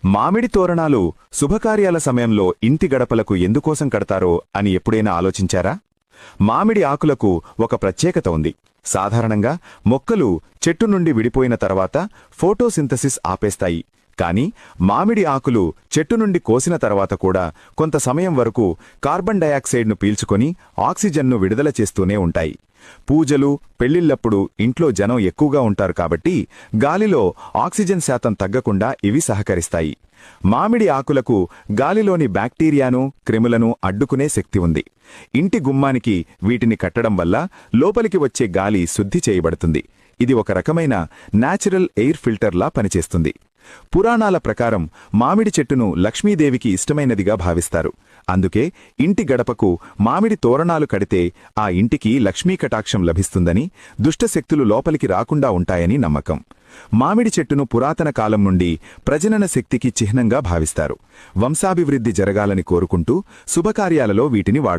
మామిడి తోరణాలు శుభకార్యాల సమయంలో ఇంటి గడపలకు ఎందుకోసం కడతారో అని ఎప్పుడైనా ఆలోచించారా? మామిడి ఆకులకు ఒక ప్రత్యేకత ఉంది. సాధారణంగా మొక్కలు చెట్టు నుండి విడిపోయిన తర్వాత ఫోటోసింథసిస్ ఆపేస్తాయి. కాని మామిడి ఆకులు చెట్టు నుండి కోసిన తర్వాత కూడా కొంత సమయం వరకు కార్బన్ డయాక్సైడ్ను పీల్చుకొని ఆక్సిజన్ను విడుదల చేస్తూనే ఉంటాయి. పూజలు, పెళ్లిళ్లప్పుడు ఇంట్లో జనం ఎక్కువగా ఉంటారు కాబట్టి గాలిలో ఆక్సిజన్ శాతం తగ్గకుండా ఇవి సహకరిస్తాయి. మామిడి ఆకులకు గాలిలోని బ్యాక్టీరియాను, క్రిములను అడ్డుకునే శక్తి ఉంది. ఇంటి గుమ్మానికి వీటిని కట్టడం వల్ల లోపలికి వచ్చే గాలి శుద్ధి చేయబడుతుంది. ఇది ఒక రకమైన నేచురల్ ఎయిర్ ఫిల్టర్లా పనిచేస్తుంది. పురాణాల ప్రకారం మామిడి చెట్టును లక్ష్మీదేవికి ఇష్టమైనదిగా భావిస్తారు. అందుకే ఇంటి గడపకు మామిడి తోరణాలు కడితే ఆ ఇంటికి లక్ష్మీ కటాక్షం లభిస్తుందని, దుష్టశక్తులు లోపలికి రాకుండా ఉంటాయని నమ్మకం. మామిడి చెట్టును పురాతన కాలం నుండి ప్రజనన శక్తికి చిహ్నంగా భావిస్తారు. వంశాభివృద్ధి జరగాలని కోరుకుంటూ శుభకార్యాలలో వీటిని వాడు